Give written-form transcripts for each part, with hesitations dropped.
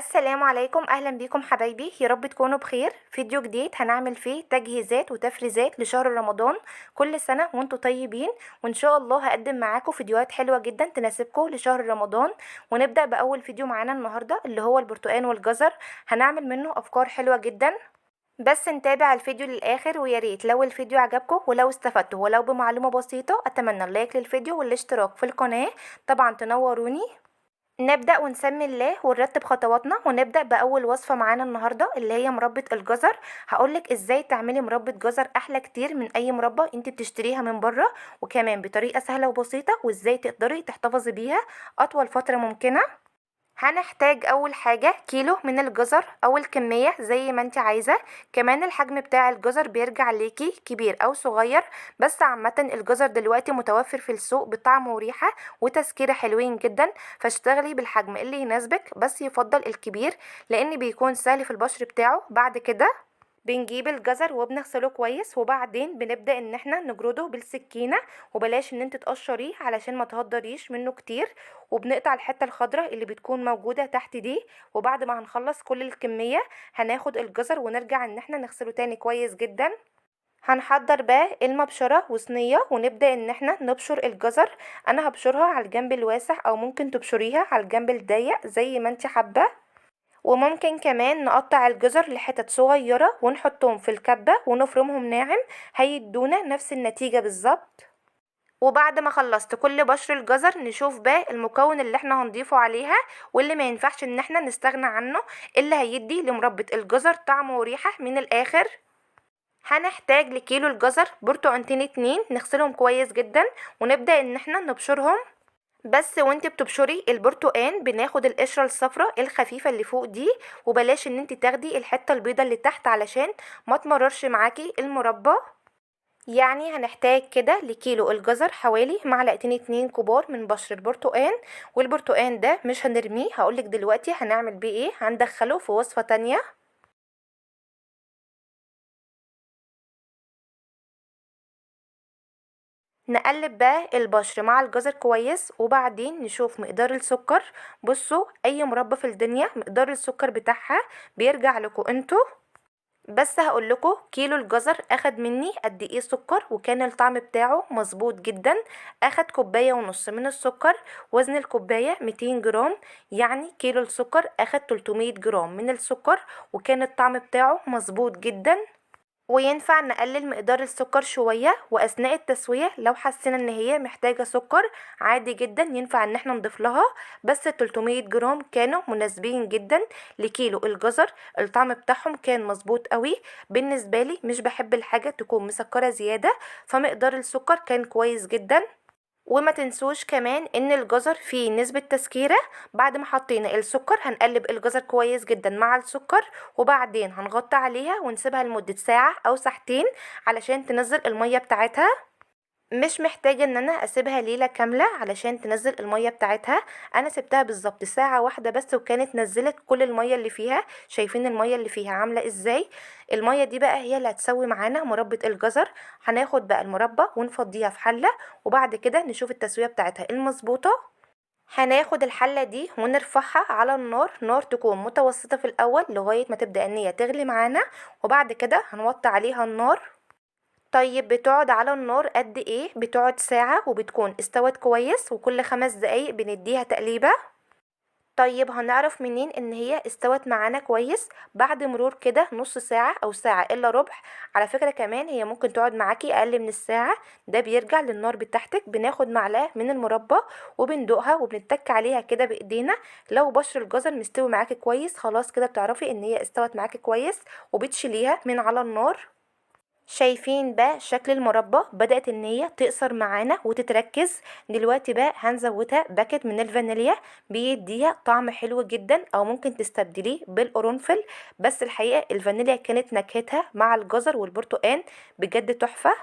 السلام عليكم، اهلا بيكم حبايبي، يا رب تكونوا بخير. فيديو جديد هنعمل فيه تجهيزات وتفريزات لشهر رمضان. كل سنة وانتم طيبين، وان شاء الله هقدم معاكم فيديوهات حلوة جدا تناسبكم لشهر رمضان. ونبدأ بأول فيديو معانا النهاردة اللي هو البرتقال والجزر. هنعمل منه افكار حلوة جدا، بس نتابع الفيديو للآخر. ويا ريت لو الفيديو عجبكم ولو استفدتوا ولو بمعلومة بسيطة اتمنى اللايك للفيديو والاشتراك في القناة، طبعا تنوروني. نبدأ ونسمي الله ونرتب خطواتنا، ونبدأ بأول وصفة معانا النهاردة اللي هي مربى الجزر. هقولك ازاي تعملي مربى جزر احلى كتير من اي مربى انت بتشتريها من بره، وكمان بطريقة سهلة وبسيطة، وازاي تقدري تحتفظي بيها اطول فترة ممكنة. هنحتاج اول حاجة كيلو من الجزر او الكمية زي ما انت عايزة. كمان الحجم بتاع الجزر بيرجع ليكي كبير او صغير، بس عامة الجزر دلوقتي متوفر في السوق بطعم وريحة وتسكيرة حلوين جدا، فاشتغلي بالحجم اللي يناسبك، بس يفضل الكبير لان بيكون سهل في البشر بتاعه. بعد كده بنجيب الجزر وبنغسله كويس، وبعدين بنبدأ ان احنا نجرده بالسكينة، وبلاش ان انت تقشريه علشان ما تهدريش منه كتير. وبنقطع الحتة الخضراء اللي بتكون موجودة تحت دي. وبعد ما هنخلص كل الكمية هناخد الجزر ونرجع ان احنا نغسله تاني كويس جدا. هنحضر بقى المبشرة وصينية، ونبدأ ان احنا نبشر الجزر. انا هبشرها على الجنب الواسع، او ممكن تبشريها على الجنب الضيق زي ما انت حابة. وممكن كمان نقطع الجزر لحتت صغيرة ونحطهم في الكبة ونفرمهم ناعم، هيدونا نفس النتيجة بالظبط. وبعد ما خلصت كل بشر الجزر نشوف بقى المكون اللي احنا هنضيفه عليها، واللي ما ينفعش ان احنا نستغنى عنه، اللي هيدي لمربى الجزر طعم وريحة من الاخر. هنحتاج لكيلو الجزر برتقانتين اتنين نغسلهم كويس جدا، ونبدأ ان احنا نبشرهم. بس وانت بتبشري البرتقان بناخد القشرة الصفراء الخفيفة اللي فوق دي، وبلاش ان انت تاخدي الحتة البيضة اللي تحت علشان ما تمررش معاكي المربى. يعني هنحتاج كده لكيلو الجزر حوالي معلقتين اتنين كبار من بشر البرتقان. والبرتقان ده مش هنرميه، هقولك دلوقتي هنعمل بيه ايه، هندخله في وصفة تانية. نقلب بقى البشر مع الجزر كويس، وبعدين نشوف مقدار السكر. بصوا، اي مربى في الدنيا مقدار السكر بتاعها بيرجع لكم انتوا. بس هقول لكم كيلو الجزر اخد مني قد ايه سكر، وكان الطعم بتاعه مظبوط جدا. اخد كوباية ونص من السكر، وزن الكوباية 200 جرام. يعني كيلو السكر اخد 300 جرام من السكر، وكان الطعم بتاعه مظبوط جدا. وينفع نقلل مقدار السكر شوية، واثناء التسوية لو حسينا ان هي محتاجة سكر عادي جدا ينفع ان احنا نضيف لها. بس 300 جرام كانوا مناسبين جدا لكيلو الجزر. الطعم بتاعهم كان مظبوط قوي. بالنسبة لي مش بحب الحاجة تكون مسكرة زيادة، فمقدار السكر كان كويس جدا. وما تنسوش كمان ان الجزر فيه نسبة تسكيرة. بعد ما حطينا السكر هنقلب الجزر كويس جدا مع السكر، وبعدين هنغطي عليها ونسيبها لمدة ساعة او ساعتين علشان تنزل المية بتاعتها. مش محتاجة ان انا اسيبها ليلة كاملة علشان تنزل المية بتاعتها. انا سبتها بالظبط ساعة واحدة بس، وكانت نزلت كل المية اللي فيها. شايفين المية اللي فيها عاملة ازاي؟ المية دي بقى هي اللي هتسوي معانا مربى الجزر. هناخد بقى المربى ونفضيها في حلة، وبعد كده نشوف التسوية بتاعتها المظبوطة. هناخد الحلة دي ونرفعها على النار، نار تكون متوسطة في الاول لغاية ما تبدأ ان هي تغلي معانا، وبعد كده هنوطي عليها النار. طيب بتقعد على النار قد ايه؟ بتقعد ساعة وبتكون استوت كويس، وكل 5 دقايق بنديها تقليبة. طيب هنعرف منين ان هي استوت معانا كويس؟ بعد مرور كده نص ساعة او ساعة الا ربع. على فكرة كمان هي ممكن تقعد معاكي اقل من الساعة، ده بيرجع للنار بتاعتك. بناخد معلقة من المربى وبندوقها وبنتك عليها كده بايدينا. لو بشر الجزر مستوي معاكي كويس خلاص كده بتعرفي ان هي استوت معاكي كويس، وبتشيليها من على النار. شايفين بقى شكل المربى بدأت ان هي تقصر معانا وتتركز. دلوقتي بقى هنزودها باكت من الفانيليا، بيديها طعم حلو جدا، او ممكن تستبدليه بالقرنفل. بس الحقيقة الفانيليا كانت نكهتها مع الجزر والبرتقان بجد تحفة.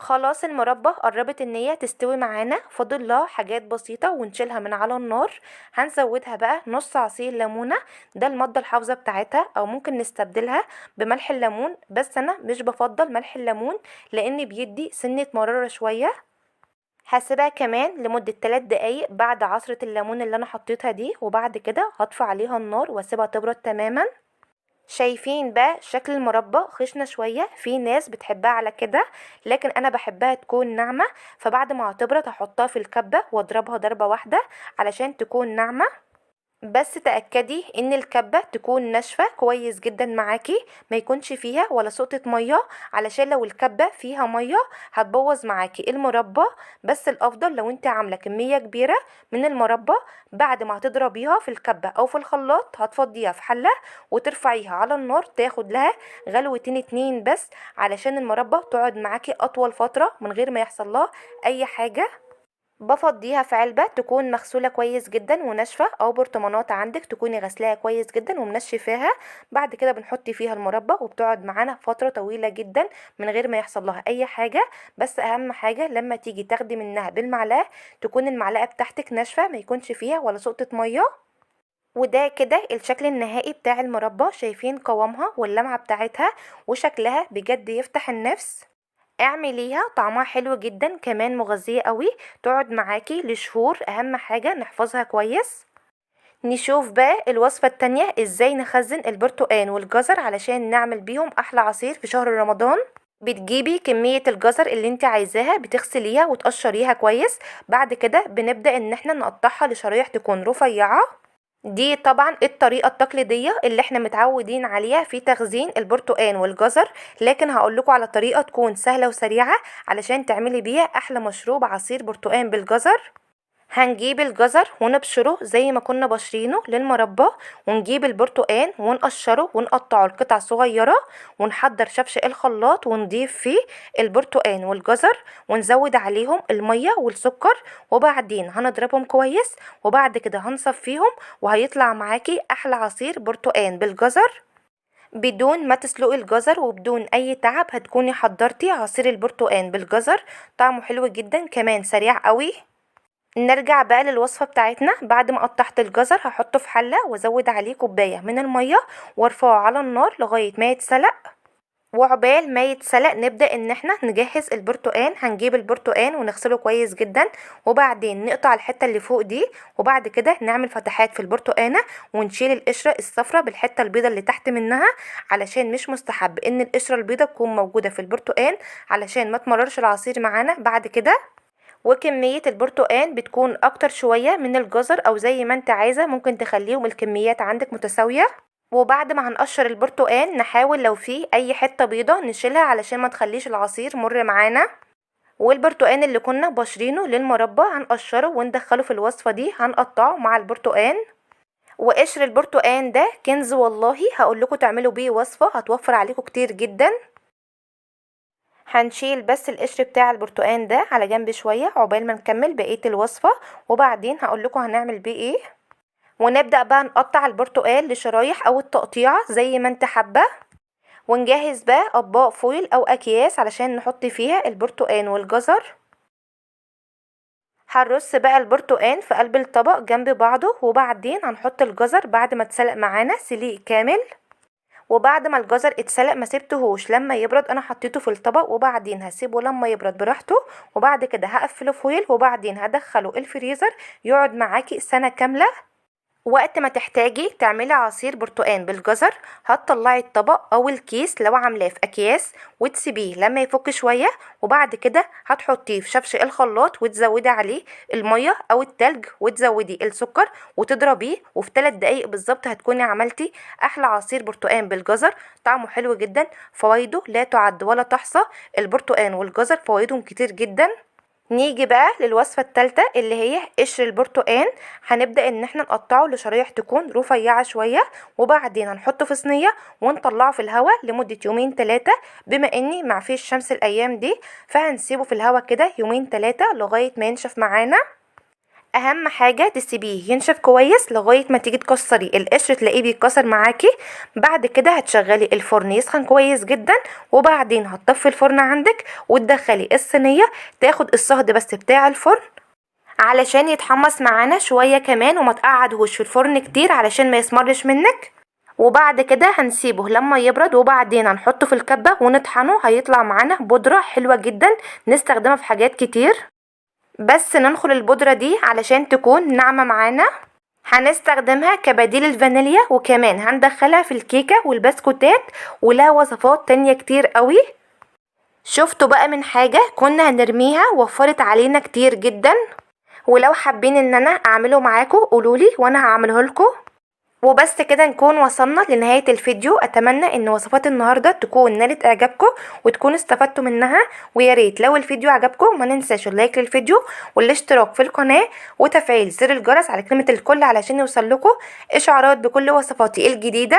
خلاص المربى قربت ان هي تستوي معانا، فاضل لها حاجات بسيطة ونشيلها من على النار. هنزودها بقى نص عصير ليمونة، ده المادة الحافظة بتاعتها، او ممكن نستبدلها بملح الليمون، بس انا مش بفضل ملح الليمون لان بيدي سنة مرارة شوية. هسيبها كمان لمدة 3 دقايق بعد عصرة الليمون اللي انا حطيتها دي، وبعد كده هطفي عليها النار واسيبها تبرد تماما. شايفين بقى شكل المربى خشنة شوية، في ناس بتحبها على كده، لكن انا بحبها تكون ناعمة. فبعد ما هتبرد هحطها في الكبة واضربها ضربة واحدة علشان تكون ناعمة. بس تأكدي ان الكبة تكون ناشفة كويس جدا معاكي، ما يكونش فيها ولا سقطة مية، علشان لو الكبة فيها مية هتبوظ معاكي المربى. بس الافضل لو انت عاملة كمية كبيرة من المربى، بعد ما هتضربيها في الكبة او في الخلاط هتفضيها في حلة وترفعيها على النار، تاخد لها غلوتين اتنين بس، علشان المربى تقعد معاكي اطول فترة من غير ما يحصل لها اي حاجة. بفضيها في علبة تكون مغسولة كويس جدا وناشفة، او برطمانات عندك تكوني غسلاها كويس جدا ومنشفاها. بعد كده بنحط فيها المربى وبتقعد معانا فترة طويلة جدا من غير ما يحصل لها اي حاجة. بس اهم حاجة لما تيجي تاخدي منها بالمعلقة تكون المعلقة بتاعتك ناشفة، ما يكونش فيها ولا سقطة مية. وده كده الشكل النهائي بتاع المربى. شايفين قوامها واللمعة بتاعتها وشكلها بجد يفتح النفس. اعمليها، طعمها حلو جدا، كمان مغذية قوي، تقعد معاكي لشهور. اهم حاجة نحفظها كويس. نشوف بقى الوصفة التانية ازاي نخزن البرتقان والجزر علشان نعمل بيهم احلى عصير في شهر رمضان. بتجيبي كمية الجزر اللي انت عايزاها، بتغسليها وتقشريها كويس. بعد كده بنبدأ ان احنا نقطعها لشرايح تكون رفيعة. دي طبعا الطريقة التقليدية اللي احنا متعودين عليها في تخزين البرتقان والجزر، لكن هقولكوا على طريقة تكون سهلة وسريعة علشان تعملي بيها احلى مشروب عصير برتقان بالجزر. هنجيب الجزر ونبشره زي ما كنا بشرينه للمربى، ونجيب البرتقان ونقشره ونقطعه لقطع صغيرة، ونحضر شفش الخلاط ونضيف فيه البرتقان والجزر، ونزود عليهم المية والسكر، وبعدين هنضربهم كويس، وبعد كده هنصفيهم، وهيطلع معاكي احلى عصير برتقان بالجزر. بدون ما تسلقي الجزر وبدون اي تعب هتكوني حضرتي عصير البرتقان بالجزر. طعمه حلو جدا، كمان سريع قوي. نرجع بقى للوصفة بتاعتنا. بعد ما قطعت الجزر هحطه في حلة وازود عليه كوباية من المية وارفعه على النار لغاية ما يتسلق. وعقبال ما يتسلق نبدأ ان احنا نجهز البرتقان. هنجيب البرتقان ونغسله كويس جدا، وبعدين نقطع الحتة اللي فوق دي، وبعد كده نعمل فتحات في البرتقانة ونشيل القشرة الصفرة بالحتة البيضة اللي تحت منها، علشان مش مستحب ان القشرة البيضة تكون موجودة في البرتقان علشان ما تمررش العصير معانا بعد كده. وكمية البرتقان بتكون اكتر شوية من الجزر، او زي ما انت عايزة ممكن تخليهم الكميات عندك متساوية. وبعد ما هنقشر البرتقان نحاول لو فيه اي حتة بيضة نشيلها علشان ما تخليش العصير مر معانا. والبرتقان اللي كنا بشرينه للمربى هنقشره وندخله في الوصفة دي، هنقطعه مع البرتقان. وقشر البرتقان ده كنز والله، هقولكوا تعملوا بيه وصفة هتوفر عليكم كتير جدا. هنشيل بس القشر بتاع البرتقان ده على جنب شوية عقبال ما نكمل بقية الوصفة، وبعدين هقولكوا هنعمل بيه ايه. ونبدأ بقى نقطع البرتقال لشرايح او التقطيعة زي ما انت حابة. ونجهز بقى اطباق فويل او اكياس علشان نحط فيها البرتقان والجزر. هنرص بقى البرتقان في قلب الطبق جنب بعضه، وبعدين هنحط الجزر بعد ما اتسلق معانا سليق كامل. وبعد ما الجزر اتسلق ما سبتهوش لما يبرد، انا حطيته في الطبق وبعدين هسيبه لما يبرد براحته، وبعد كده هقفله فويل وبعدين هدخله الفريزر يقعد معاكي سنة كاملة. وقت ما تحتاجي تعملي عصير برتقان بالجزر هتطلعي الطبق او الكيس لو عاملاه في اكياس وتسيبيه لما يفك شوية، وبعد كده هتحطيه في شفش الخلاط وتزودي عليه المية او التلج وتزودي السكر وتضربيه، وفي 3 دقايق بالظبط هتكوني عملتي احلى عصير برتقان بالجزر. طعمه حلو جدا، فوائده لا تعد ولا تحصى. البرتقان والجزر فوائدهم كتير جدا. نيجي بقى للوصفة التالتة اللي هي قشر البرتقان. هنبدأ ان احنا نقطعه لشرايح تكون رفيعة شوية، وبعدين هنحطه في صينية ونطلعه في الهواء لمدة يومين 3. بما اني معفيش شمس الايام دي فهنسيبه في الهواء كده يومين 3 لغاية ما ينشف معانا. اهم حاجه تسيبيه ينشف كويس لغايه ما تيجي تكسري القشر تلاقيه بيتكسر معاكي. بعد كده هتشغلي الفرن يسخن كويس جدا، وبعدين هتطفي الفرن عندك وتدخلي الصينيه تاخد الصهد بس بتاع الفرن علشان يتحمص معانا شويه كمان، وما تقعدهوش في الفرن كتير علشان ما يسمرش منك. وبعد كده هنسيبه لما يبرد، وبعدين هنحطه في الكبه ونطحنه، هيطلع معانا بودره حلوه جدا نستخدمها في حاجات كتير. بس ننخل البودرة دي علشان تكون ناعمة معانا. هنستخدمها كبديل الفانيليا، وكمان هندخلها في الكيكة والبسكوتات، ولها وصفات تانية كتير قوي. شفتوا بقى من حاجة كنا هنرميها وفرت علينا كتير جدا. ولو حابين ان انا اعمله معاكم قولولي وانا هعمله لكم. وبس كده نكون وصلنا لنهاية الفيديو. اتمنى ان وصفات النهاردة تكون نالت اعجابكم وتكونوا استفدتوا منها. ويا ريت لو الفيديو عجبكم ما ننساش اللايك للفيديو والاشتراك في القناة وتفعيل زر الجرس على كلمة الكل علشان يوصل لكم اشعارات بكل وصفاتي الجديدة.